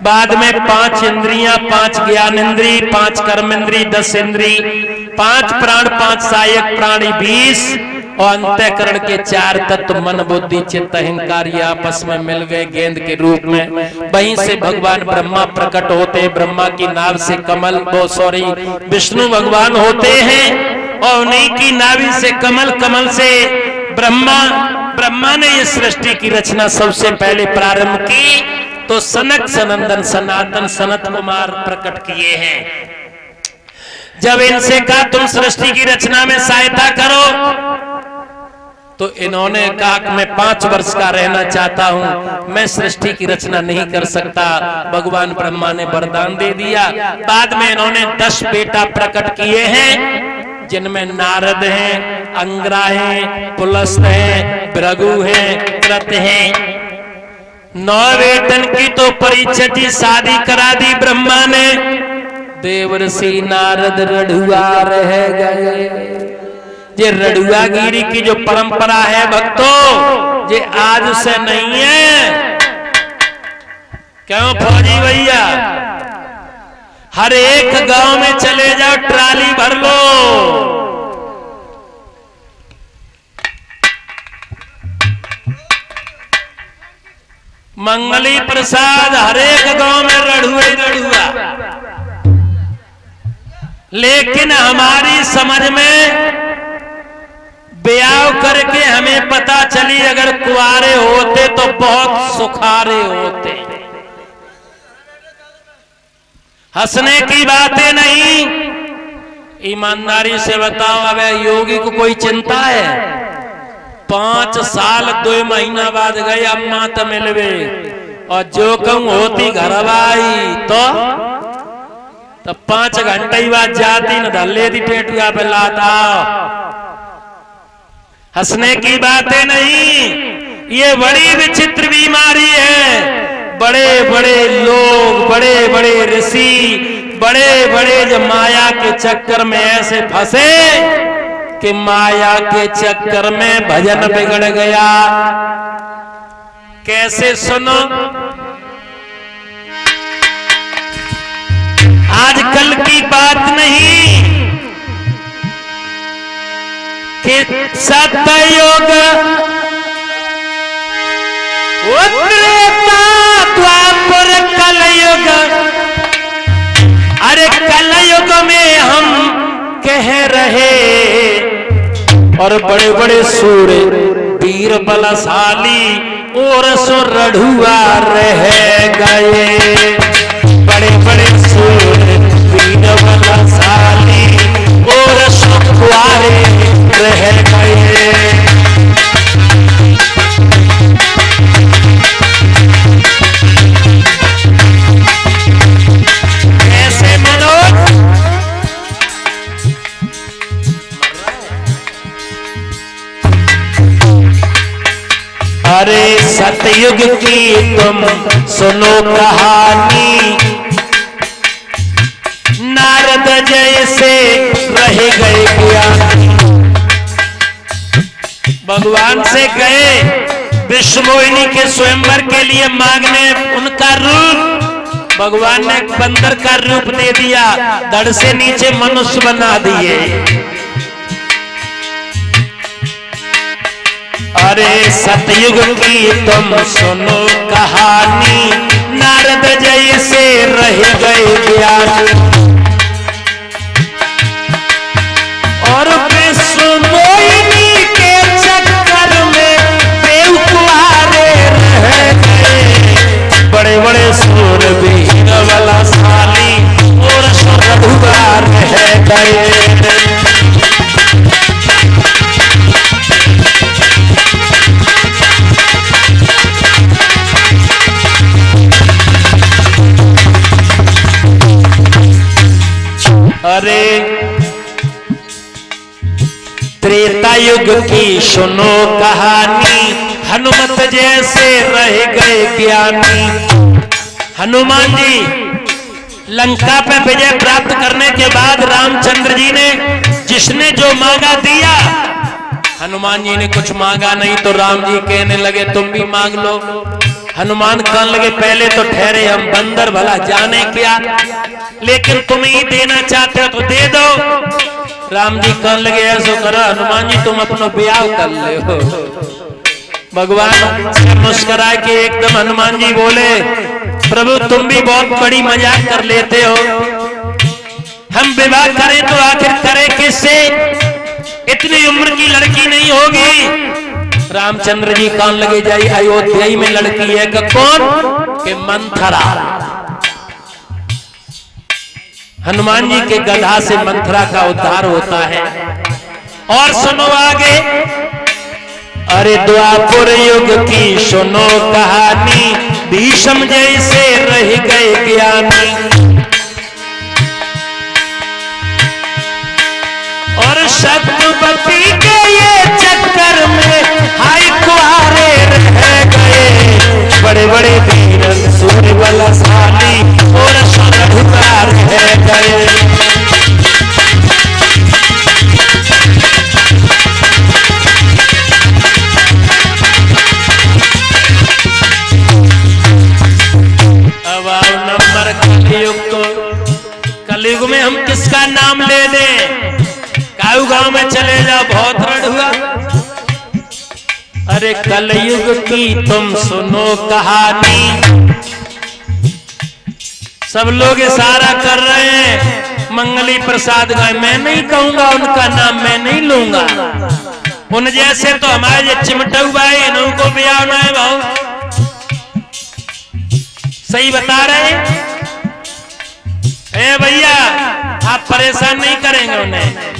बाद में 5 इंद्रियां, 5 ज्ञानेंद्री, 5 कर्मेंद्री, 10 इंद्री, 5 प्राण, 5 सहायक प्राणी 20 और अंतःकरण के 4 तत्व मन बुद्धि चित्त अहंकार ये आपस में मिल गए गेंद के रूप में। वहीं से भगवान ब्रह्मा प्रकट होते, ब्रह्मा की नाभ से कमल विष्णु भगवान होते हैं और उन्हीं की नाभि से कमल, कमल से ब्रह्मा ने ये सृष्टि की रचना सबसे पहले प्रारंभ की तो सनक सनंदन सनातन सनत कुमार प्रकट किए हैं। जब इनसे कहा तुम सृष्टि की रचना में सहायता करो तो इन्होंने कहा कि मैं 5 वर्ष का रहना चाहता हूं, मैं सृष्टि की रचना नहीं कर सकता। भगवान ब्रह्मा ने वरदान दे दिया। बाद में इन्होंने 10 बेटा प्रकट किए हैं जिनमें नारद हैं, अंगरा हैं, पुलस्त हैं, भृगु हैं, कृत हैं। 9 बेटन की तो परीक्षा जी शादी करा दी ब्रह्मा ने। देवर्षि नारद रढ़ुआ रह गए। ये रढ़ुआगिरी की जो परंपरा है भक्तों, ये आज से नहीं है। क्यों फौजी भैया, हर एक गांव में चले जाओ, ट्राली भर लो। मंगली प्रसाद हर एक गांव में रढ़ुआ। लेकिन हमारी समझ में ब्याह करके हमें पता चली अगर कुआरे होते तो बहुत सुखारे होते। हंसने की बातें नहीं, ईमानदारी से बताओ। अब योगी को कोई चिंता है? 5 साल 2 महीना बाद गए अम्मा तो मिलवे और जो कहूं होती घर आई तो 5 घंटे ही बाद जाती न धल्ले दी पेटुआ पे लाता। हंसने की बातें नहीं, ये बड़ी विचित्र बीमारी है। बड़े बड़े लोग, बड़े बड़े ऋषि, बड़े बड़े जो माया के चक्कर में ऐसे फंसे कि माया के चक्कर में भजन बिगड़ गया। कैसे सुनो, आजकल की बात नहीं कि सतयुग त्रेता द्वापर कलयुग। अरे कलयुग में हम कह रहे और बड़े बड़े सूर वीर बलशाली और रढ़ुआ रह गए। बड़े बड़े सूर वीर बलशाली और सुखवारे रह गए। कैसे मनोज, अरे सतयुग की तुम सुनो कहानी, नारद जैसे रह गए ज्ञानी। भगवान से गए विष्णुमोहिनी के स्वयंवर के लिए मांगने उनका रूप। भगवान ने बंदर का रूप दे दिया, धड़ से नीचे मनुष्य बना दिए। अरे सतयुग की तुम सुनो कहानी, नारद जैसे रह गए ज्ञानी। और विष्णुमोहिनी के चक्कर में बेवकुआरे रह गए। बड़े बड़े सूरवीर बलशाली और रढ़ुआ रह गए। अरे त्रेता युग की सुनो कहानी, हनुमत जैसे रह गए ज्ञानी। हनुमान जी लंका पे विजय प्राप्त करने के बाद रामचंद्र जी ने जिसने जो मांगा दिया। हनुमान जी ने कुछ मांगा नहीं तो राम जी कहने लगे तुम भी मांग लो। हनुमान कहने लगे पहले तो ठहरे, हम बंदर भला जाने क्या, लेकिन तुम ही देना चाहते हो तो दे दो। राम जी कहने लगे ऐसा करो हनुमान जी तुम अपना ब्याह कर ले हो। भगवान से मुस्कुरा के एकदम हनुमान जी बोले प्रभु तुम भी बहुत बड़ी मजाक कर लेते हो, हम विवाह करें तो आखिर करें किससे, इतनी उम्र की लड़की नहीं होगी। रामचंद्र जी कहने लगे जाई अयोध्या में लड़की है कि कौन के मंथरा। हनुमान जी के गधा से मंथरा का उद्धार होता है। और सुनो आगे, अरे द्वापर युग की सुनो कहानी, भीष्म जैसे रह गए ज्ञानी। और सत्यवती के ये चक्कर में हाय कुआरे रह गए, बड़े बड़े वीर सूर्य बलशाली और सरहुकार रह गए। अब आओ नंबर कलयुग को, कलयुग में हम किसका नाम ले दें, काऊ गांव में चले जाओ बहुत रण हुआ। अरे कलयुग की तुम सुनो कहानी, सब लोग इशारा कर रहे हैं मंगली प्रसाद गाय, मैं नहीं कहूंगा उनका नाम, मैं नहीं लूंगा। उन जैसे तो हमारे जो चिमटू भाई इनको भी आना है भाव, सही बता रहे हैं भैया, आप परेशान नहीं करेंगे उन्हें।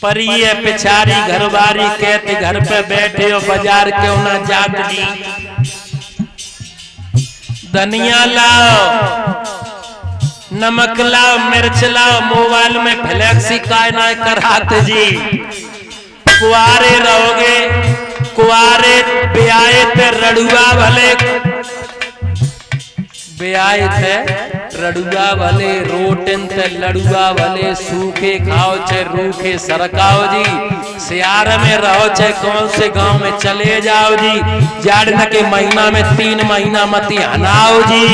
पर ये पिछारी घरवारी कहते घर पे बैठे हो बाजार क्यों ना जात जी, धनिया लाओ, नमक लाओ, मिर्च लाओ, मोबाइल में फ्लैक्सी कायना कराते जी। कुआरे रहोगे, कुआरे ब्याहे पे रड़ुआ भले, ब्याहे थे रड़ुआ भले, रोटन ते लड़ुआ भले, सूखे खाओ चाहे रूखे सरकाओ जी, सियार में रहो चाहे कौन से गांव में चले जाओ जी, जाड़न के महीना में 3 महीना मती हनाओ जी,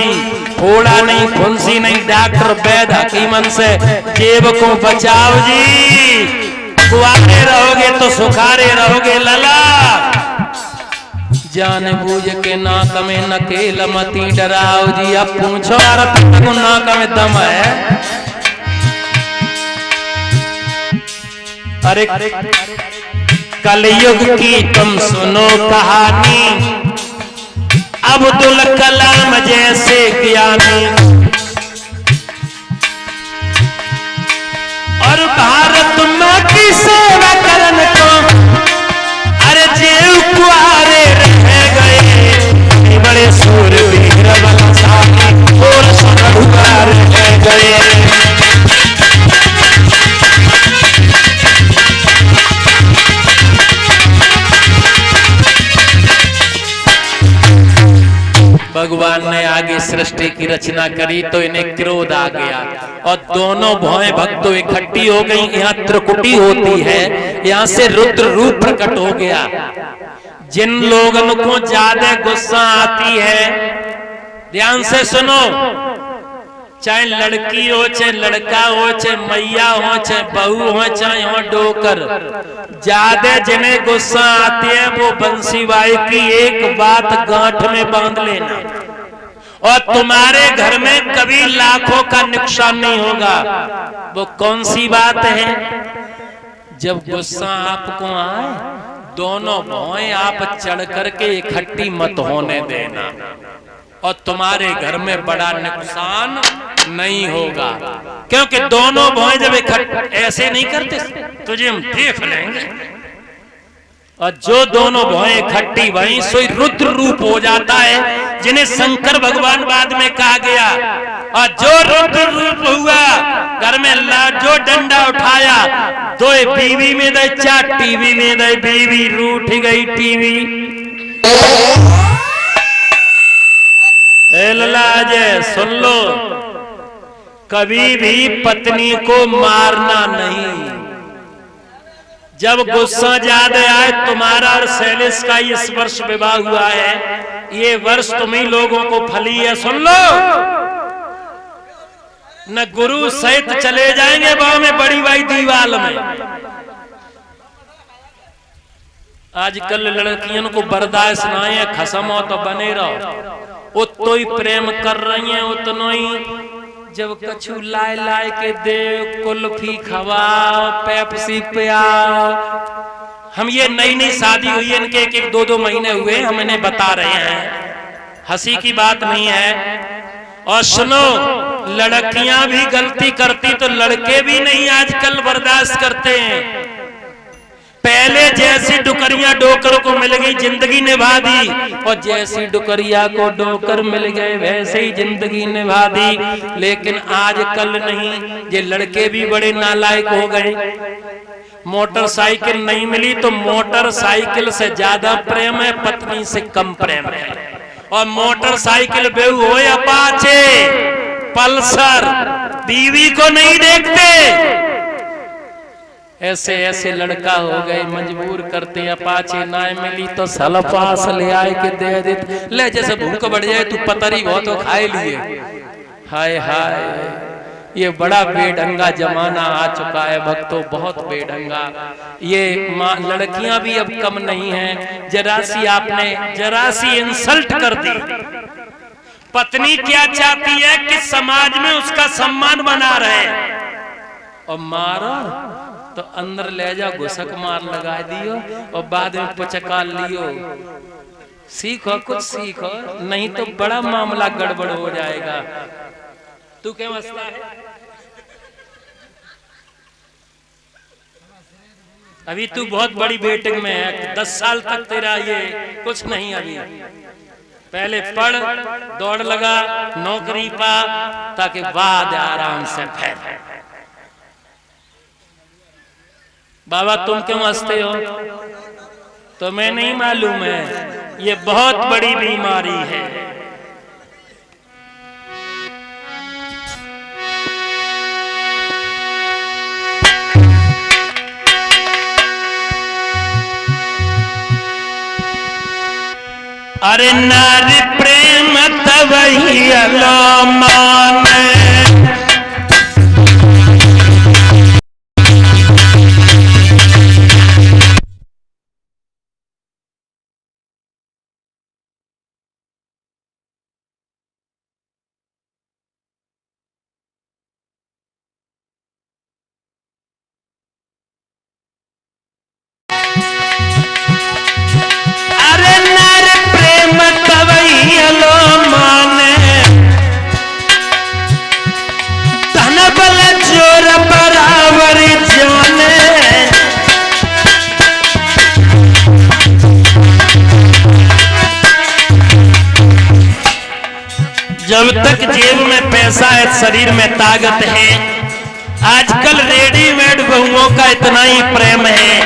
फोड़ा नहीं फुंसी नहीं, डॉक्टर वैद हकीमन से जेब को बचाओ जी। कुआरे रहोगे तो सुखारे रहोगे लला, जान बूझ के नाक में नकेल मती डराओ जी। अब पूछो अरब नाक में दम है, अरे कलयुग की तुम सुनो कहानी, अब्दुल कलाम जैसे ज्ञानी। और भारत माँ की सेवा करने को, अरे जेऊ कुआरे रह गए, बड़े सूरवीर बलशाली और सरहुकार रह गए। भगवान ने आगे सृष्टि की रचना करी तो इन्हें क्रोध आ गया और दोनों भौएं भक्तों इकट्ठी हो गई। यहाँ त्रिकुटी होती है, यहाँ से रुद्र रूप प्रकट हो गया। जिन लोगों को ज्यादा गुस्सा आती है, ध्यान से सुनो, चाहे लड़की हो चाहे लड़का हो, चाहे मैया हो चाहे बहू हो, चाहे हो डोकर, ज्यादा जिन्हें गुस्सा आती है वो बंसीबाई की एक बात गांठ में बांध लेना और तुम्हारे घर में कभी लाखों का नुकसान नहीं होगा। वो कौन सी बात है? जब गुस्सा आपको आए, दोनों भौएं आप चढ़ करके इकट्ठी मत होने देना और तुम्हारे घर में बड़ा नुकसान नहीं होगा, क्योंकि दोनों भौएं जब इकट्ठे ऐसे नहीं करते, तुझे हम देख लेंगे। और जो दोनों भौएं इकट्ठी वहीं सोई रुद्र रूप हो जाता है, जिन्हें शंकर भगवान बाद में कहा गया। और जो रुद्र रूप हुआ, घर में जो डंडा उठाया, दो बीवी में दे, 4 टीवी में दे, बीवी रूठ गई टीवी। ललाजे सुन लो, कभी भी पत्नी को मारना नहीं। जब गुस्सा ज्यादा आए, तुम्हारा और शैलेश का इस वर्ष विवाह हुआ है, ये वर्ष तुम्ही लोगों को फली है, सुन लो। न गुरु सहित चले जाएंगे बाव में बड़ी भाई दीवाल में। आजकल लड़कियों को बर्दाश्त ना है, खसम हो तो बने रहो। उतो ही प्रेम कर रही हैं, उतनो ही जब कछु लाए लाए के दे, कुल्फी खवाओ, पेप्सी पियाओ। हम ये नई नई शादी हुई है, इनके एक एक दो दो महीने हुए, हम इन्हें बता रहे हैं, हंसी की बात नहीं है। और सुनो, लड़कियां भी गलती करती तो लड़के भी नहीं आजकल बर्दाश्त करते हैं। पहले जैसी डुकरिया डोकर को मिल गई जिंदगी निभा दी, और जैसी डुकरिया को डोकर मिल गए वैसे ही जिंदगी निभा दी। लेकिन आजकल नहीं, ये लड़के भी बड़े नालायक हो गए। मोटरसाइकिल नहीं मिली तो मोटरसाइकिल से ज्यादा प्रेम है, पत्नी से कम प्रेम है। और मोटरसाइकिल बेहू हो अपाचे, पल्सर, बीवी को नहीं देखते। ऐसे ऐसे लड़का हो गए, मजबूर करते हैं। अपाचे ना मिली तो सलपास ले आए के दे देते, ले जैसे भूख बढ़ जाए तू पतरी बहुत तो खाए लिए। हाय हाय, ये बड़ा बेढंगा जमाना आ चुका है भक्तों, बहुत बेढंगा। ये लड़कियां भी अब कम नहीं हैं। जरा सी आपने जरा सी इंसल्ट कर दी, पत्नी क्या चाहती है कि समाज में उसका सम्मान बना रहे, और मारो तो अंदर ले जाओ, घुसक मार लगा दियो और बाद में पचका लियो। सीखो, कुछ सीखो, नहीं तो बड़ा मामला गड़बड़ हो जाएगा। तू क्या मसला है? अभी तू बहुत बड़ी वेटिंग में है, 10 साल तक तेरा ये कुछ नहीं। अभी पहले पढ़, दौड़ लगा, नौकरी पा, ताकि बाद आराम से फैल। बाबा तुम क्यों हंसते हो? तुम्हें नहीं मालूम है ये बहुत बड़ी बीमारी है। अरे नारी प्रेम तवही अलो माने, जब तक जेब में पैसा है, शरीर में ताकत है। आजकल रेडीमेड बहुओं का इतना ही प्रेम है।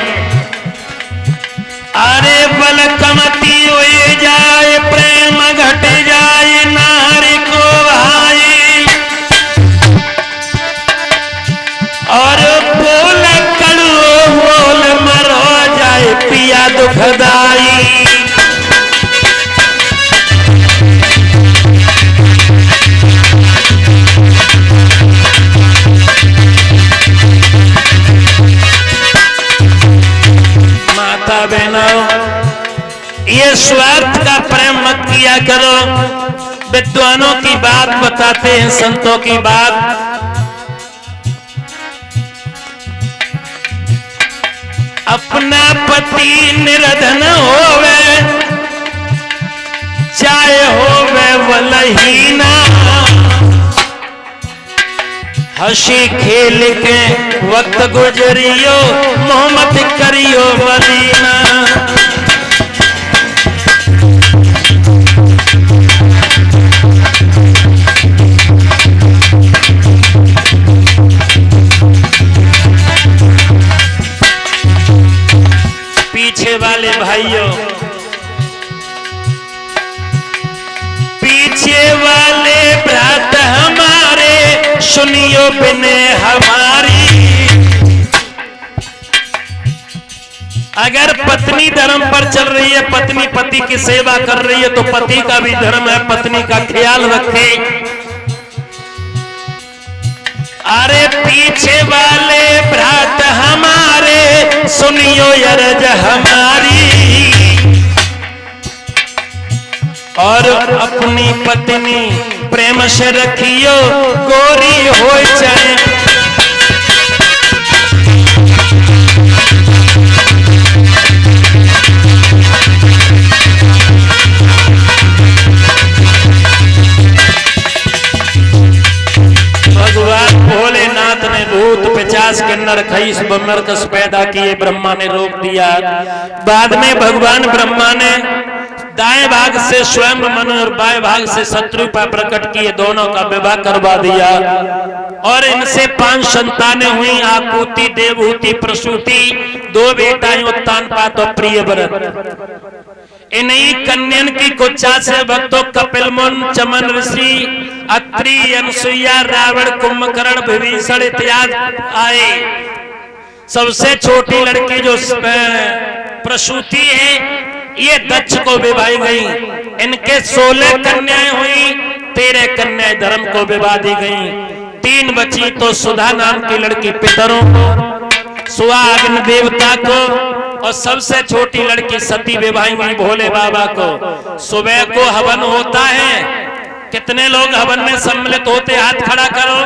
अरे बल कमती हुई जाए, प्रेम घट जाए, नारी को भाई। और बोल कड़ो बोल मरो जाए, पिया दुखदाई। ये स्वार्थ का प्रेम मत किया करो। विद्वानों की बात बताते हैं, संतों की बात। अपना पति निर्धन होवे, चाहे होवे वलहीना, हंसी खेल के वक्त गुजरियो, मोहम्मद करियो मदीना। पीछे वाले भाइयों, पीछे वाले भ्रात हमारे, सुनियो बिने हमारी। अगर पत्नी धर्म पर चल रही है, पत्नी पति की सेवा कर रही है, तो पति का भी धर्म है पत्नी का ख्याल रखे। अरे पीछे वाले भ्रात हमारे सुनियो अरज हमारी, और अपनी पत्नी प्रेम से रखियो गोरी हो जाए। भगवान भोलेनाथ ने भूत पिचास के नरखईस नरकस पैदा किए, ब्रह्मा ने रोक दिया। बाद में भगवान ब्रह्मा ने दाएं भाग से स्वयं मनु और बाएं भाग से शत्रुपा प्रकट किए, दोनों का विवाह करवा दिया और इनसे 5 संतानें हुई, आकुति, देवहूति, प्रसूति, 2 बेटाएं उत्तानपाद और प्रियव्रत। इन्हीं कन्यन की कुच्छा से भक्तों कपिल मुन, चमन ऋषि, अत्रि, अनसुईया, रावण, कुंभकर्ण, विभीषण इत्यादि आए। सबसे छोटी लड़की जो प्रसूति है ये दक्ष को विवाही गई। इनके 16 कन्याएं हुई, 13 कन्याएं धर्म को विवाह दी गई। 3 बची तो सुधा नाम की लड़की पितरों को, सुहागिन देवता को, और सबसे छोटी लड़की सती विवाही गई भोले बाबा को। सुबह को हवन होता है, कितने लोग हवन में सम्मिलित होते हाथ खड़ा करो।